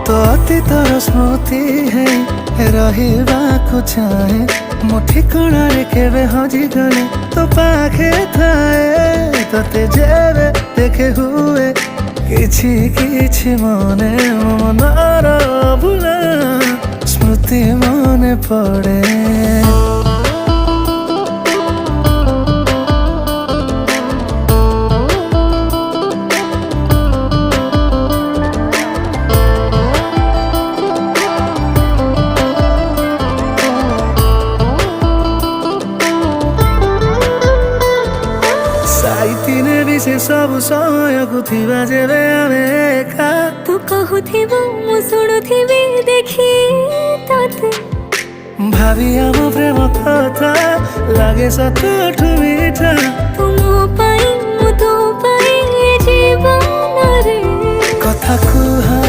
तो ଅତୀତର ସ୍ମୃତି ହେଇ ରହିବାକୁ ଚାହେଁ ମୋ ଠିକଣାରେ କେବେ ହଜିଗଲେ ତୋ ପାଖେ ଥାଏ ତତେ ଯେବେ ଦେଖେ ହୁଏ କିଛି କିଛି ମନେ ମୋ ମନର ଭୁଲା ସ୍ମୃତି ମନେ ପଡ଼େ। साइतिने भी से सब सहयोग थिबा जेबे आमे एका तू कहूथिबो मु शुणुथिबी देखी तते भावी आम प्रेम कथा लागे सतठु मीठा तू मो पाई मु तो पाई जीवन रे कथा कुहा